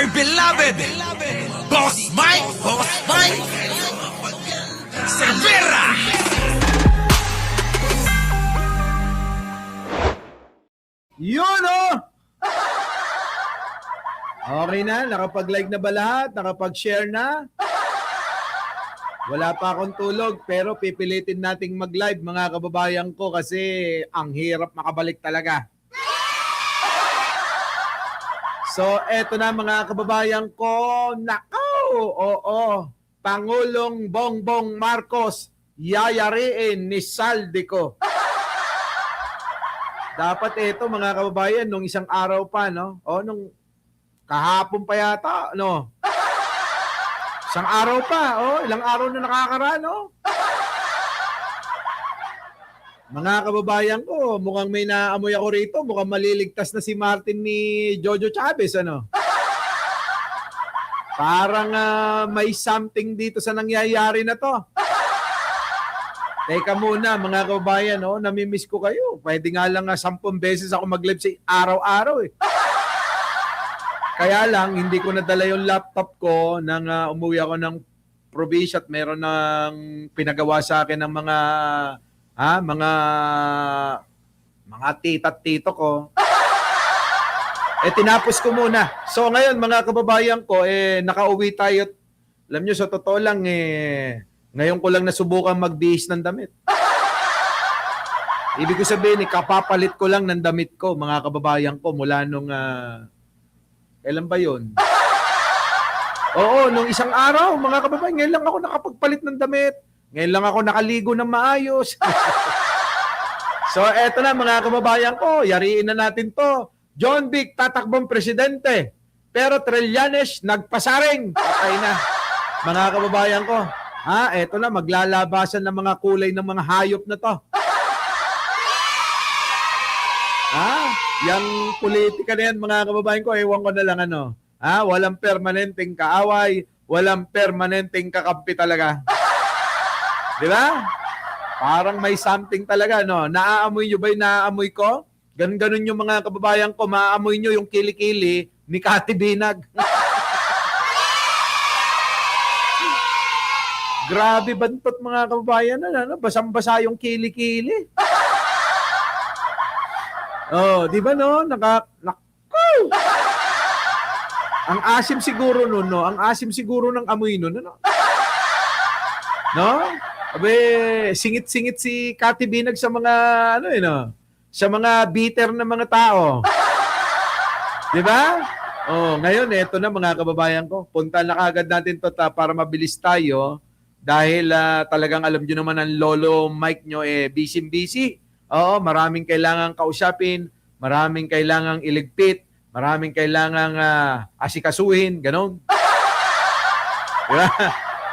dear beloved, Boss Mike Cervera. Yun oh! Okay na, nakapag-like na ba lahat? Nakapag-share na? Wala pa akong tulog pero pipilitin nating mag-live mga kababayan ko kasi ang hirap makabalik talaga. So eto na mga kababayan ko, nako! Oo, Pangulong Bongbong Marcos yayariin ni Saldico. Dapat ito mga kababayan nung isang araw pa no, o nung kahapon pa yata no. Isang araw pa, ilang araw na nakakaraan, Mga kababayan ko, mukhang may naamoy ako rito, mukhang maliligtas na si Martin ni Jojo Chavez, ano? Parang may something dito sa nangyayari na to. Teka muna, mga kababayan, namimiss ko kayo. Pwede nga lang 10 beses ako mag-live sa araw-araw, Kaya lang, hindi ko nadala yung laptop ko nang umuwi ako ng probinsya at meron ng pinagawa sa akin ng mga tita at tito ko. Tinapos ko muna. So ngayon, mga kababayan ko, nakauwi tayo. Alam nyo, sa totoo lang, ngayon ko lang nasubukan magbihis ng damit. Ibig ko sabihin, kapapalit ko lang ng damit ko, mga kababayan ko, mula nung... Kailan ba yun? Oo, nung isang araw, mga kababayan, ngayon lang ako nakapagpalit ng damit. Ngayon lang ako nakaligo ng maayos. So, eto na mga kababayan ko, yariin na natin to. John Vic, tatakbong presidente. Pero Trillanes, nagpasaring. Patay na. Mga kababayan ko, eto na, maglalabasan ng mga kulay ng mga hayop na to. Yang politika na yan, mga kababayan ko, ewan ko na lang walang permanenteng kaaway, walang permanenteng kakampi talaga. Di ba? Parang may something talaga, Naaamoy nyo ba yung naaamoy ko? Ganun yung mga kababayan ko, maaamoy nyo yung kilikili ni Kati Binag. Grabe bantot mga kababayan, basang-basa yung kilikili. Di ba Ang asim siguro nun, Ang asim siguro ng amoy nun, Abe, singit-singit si Kati Binag sa mga sa mga bitter na mga tao. Di ba? Ngayon eto na mga kababayan ko. Punta na kagad natin to para mabilis tayo dahil talagang alam niyo naman ang lolo Mike nyo busy-busy. Maraming kailangang kausapin, maraming kailangang iligpit, maraming kailangang asikasuhin, ganon. Diba?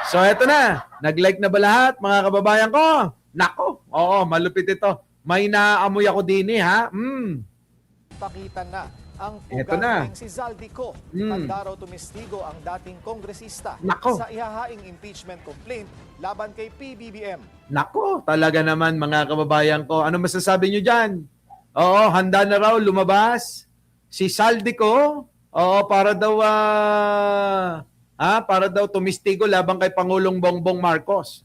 So eto na, nag-like na ba lahat mga kababayan ko? Nako, malupit ito. May naamoy ako din Pakita na ang Eto na. pugaling si Zaldico. Handa raw tumistigo ang dating kongresista Nako. sa ihahaing impeachment complaint laban kay PBBM. Nako, talaga naman mga kababayan ko. Ano masasabi nyo dyan? Handa na raw lumabas si Saldico. Para daw tumistigo laban kay Pangulong Bongbong Marcos.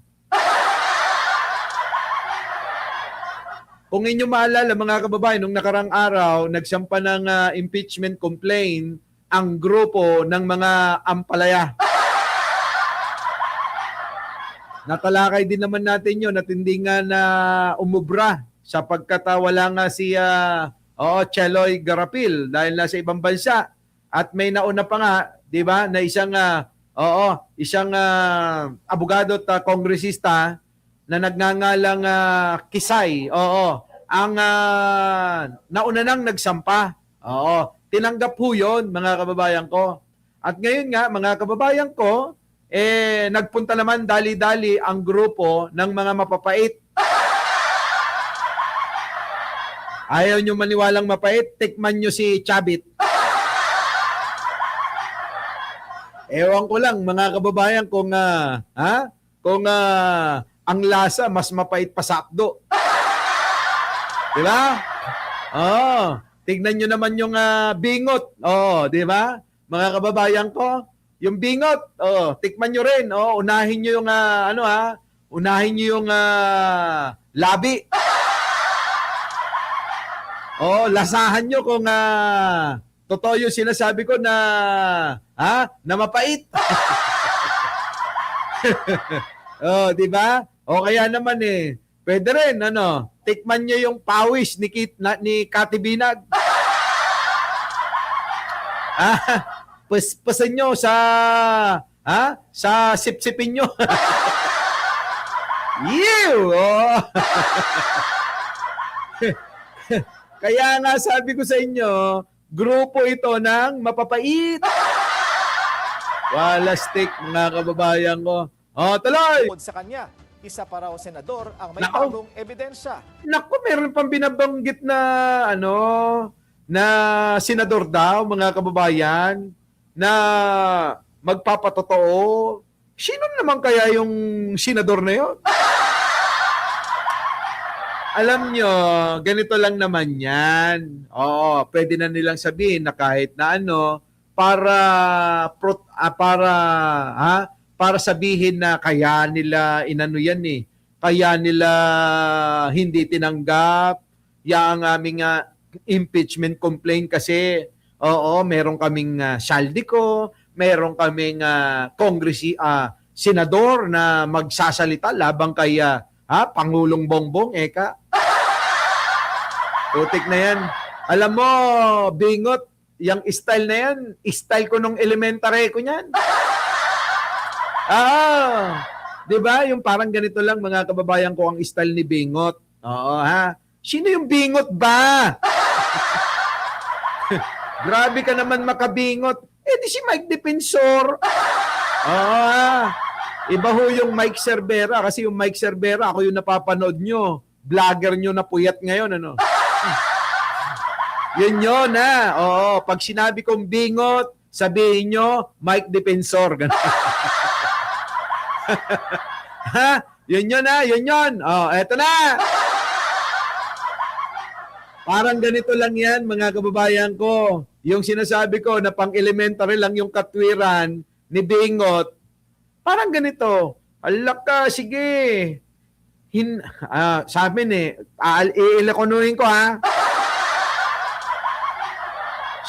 Kung inyo maalala mga kababayan, nung nakarang araw, nagsampa ng impeachment complaint ang grupo ng mga ampalaya. Natalakay din naman natin yun at hindi nga na umubra sapagkat wala nga si Cheloy Garapil dahil nasa ibang bansa. At may nauna pa nga, di ba, na isang abogado at kongresista na nagngangalang Kisay. Ang nauna nang nagsampa. Tinanggap ho yun, mga kababayan ko. At ngayon nga, mga kababayan ko, nagpunta naman dali-dali ang grupo ng mga mapapait. Ayaw nyo maniwalang mapait, tikman nyo si Chabit. Ewan ko lang, mga kababayan, kung ang lasa mas mapait pa sa akdo. Di ba? Tignan nyo naman yung bingot. Di ba? mga kababayan ko, yung bingot, tikman nyo rin. Unahin nyo yung, unahin nyo yung labi. Lasahan nyo kung totoo yung sinasabi ko na mapait. Di ba? Kaya naman pwede rin, tikman nyo yung pawis ni Kati Binag. Pasan nyo sa sipsipin nyo. Ew! Kaya nga sabi ko sa inyo, grupo ito ng mapapait. Walastik, mga kababayan ko. Tuloy! Bukod sa kanya, isa pa raw senador ang may Nako. bagong ebidensya. Naku, meron pang binabanggit na na senador daw, mga kababayan, na magpapatotoo. Sino naman kaya yung senador na yun? Alam nyo, ganito lang naman yan. Pwede na nilang sabihin na kahit na para sabihin na kaya nila inano yan kaya nila hindi tinanggap yung aming impeachment complaint kasi meron kaming Saldico, meron kaming senador na magsasalita labang kay Pangulong Bongbong, eka. Putik na yan. Alam mo, bingot, yung style na yan, style ko nung elementary ko niyan. Di ba? Yung parang ganito lang, mga kababayan ko, ang style ni Bingot. Sino yung Bingot ba? Grabe ka naman makabingot. Di si Mike Defensor. Iba ho yung Mike Cervera kasi yung Mike Cervera, ako yung napapanood nyo. Vlogger nyo na puyat ngayon, Yun, pag sinabi kong bingot, sabihin nyo, Mike Defensor. Yun. Eto na. Parang ganito lang yan, mga kababayan ko. Yung sinasabi ko na pang-elementary lang yung katwiran ni Bingot, parang ganito. Alak ka, sige. Sabi iilakonuhin ko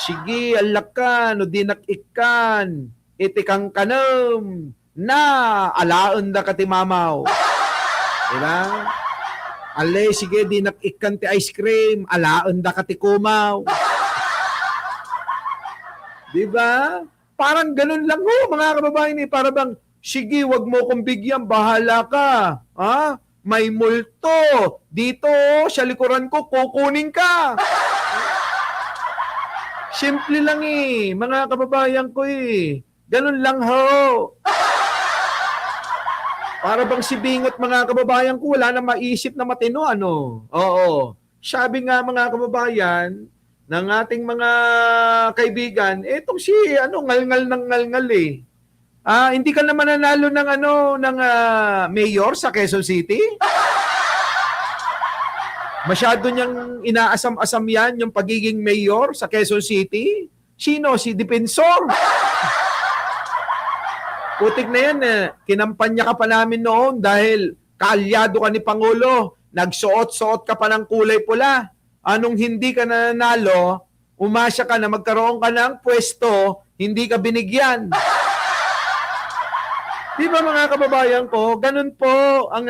Sige, alak ka, no dinak-ikan, itikang kanam, na alaon da kati mamaw. Diba? Ale, sige, dinak-ikan ti ice cream, alaon da kati kumaw. Diba? Parang ganun lang mga kababayan para bang, sige, wag mo kong bigyan, bahala ka. May multo. Dito, sa likuran ko, kukunin ka. Simple lang mga kababayan ko Ganun lang Para bang si Bingot, mga kababayan ko, wala na maisip na matino, Sabi nga, mga kababayan, ng ating mga kaibigan, etong si, ngalngal ng ngalngal hindi ka naman nanalo ng mayor sa Quezon City? Masyado niyang inaasam-asam yan yung pagiging mayor sa Quezon City. Sino? Si Defensor. Putik na yan Kinampanya ka pa namin noon dahil kaalyado ka ni Pangulo. Nagsuot-suot ka pa ng kulay pula. Anong hindi ka nanalo, umasya ka na magkaroon ka ng pwesto, hindi ka binigyan. Di ba, mga kababayan ko, ganun po ang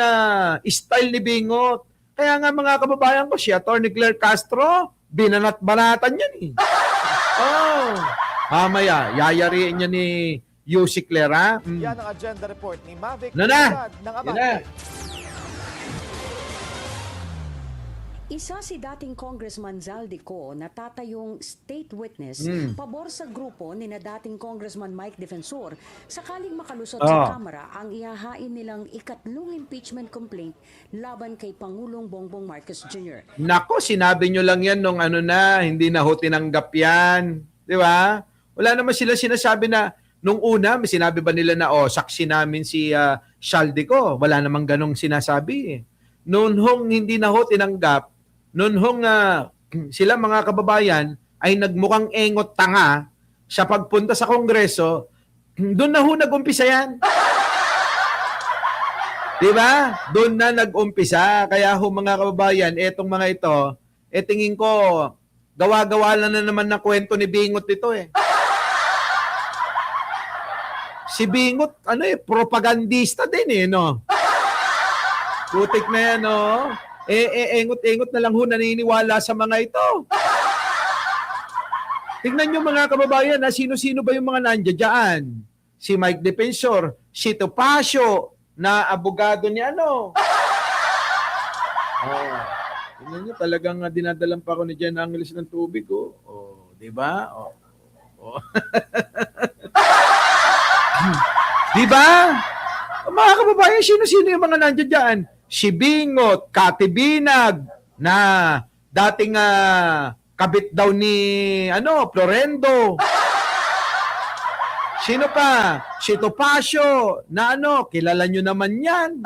style ni Bingot. Kaya nga, mga kababayan ko, si Atty. Claire Castro, binanat-banatan yan Mamaya, yayariin niya ni Yussi Claire, Yan ang agenda report ni Mavic na. ng Yan na. Abante. Isa si dating Congressman Zaldico na tatayong state witness pabor sa grupo ni na dating Congressman Mike Defensor sakaling makalusot sa Kamara ang ihahain nilang ikatlong impeachment complaint laban kay Pangulong Bongbong Marcos Jr. Nako, sinabi nyo lang yan nung hindi na ho tinanggap yan. Di ba? Wala naman sila sinasabi na, nung una, may sinabi ba nila na, saksi namin si Saldico. Wala namang ganong sinasabi Noon hong hindi na ho tinanggap, noon hong sila, mga kababayan, ay nagmukhang engot tanga, Sa pagpunta sa Kongreso, doon na ho nag-umpisa yan. Di ba? Doon na nag-umpisa. Kaya ho mga kababayan, etong mga ito, tingin ko, gawa-gawa lang na naman ng kwento ni Bingot ito eh. Si Bingot, propagandista din eh, no? Putik na yan, no? Engot-engot na lang ho naniniwala sa mga ito. Tingnan nyo mga kababayan, sino-sino ba yung mga nandiyan dyan? Si Mike Defensor, si Topacio, na abogado ni ano. Oh, tingnan nyo, talagang dinadalang pa ako ni Jen Angeles ng tubig, oh. Oh, di ba? Oh. Oh. Di ba? Mga kababayan, sino-sino yung mga nandiyan dyan? Si Bingot, Kati Binag, na dating kabit daw ni Florendo. Sino pa? Si Topacio, na kilala nyo naman yan.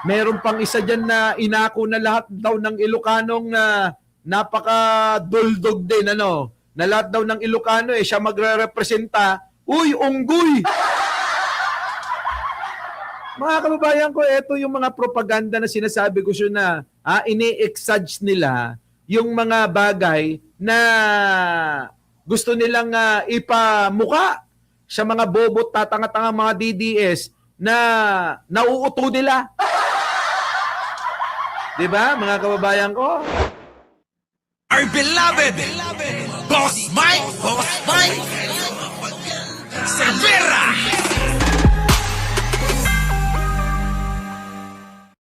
Meron pang isa dyan na inako na lahat daw ng Ilocanong na napaka-duldog din, na lahat daw ng Ilocano siya magre-representa. Uy, unggoy! Mga kababayan ko, ito yung mga propaganda na sinasabi ko siya na ini-exage nila yung mga bagay na gusto nilang ipamuka sa mga bobot, tatanga-tanga mga DDS na nauuto nila. Diba, mga kababayan ko? Our beloved Boss Mike Cervera.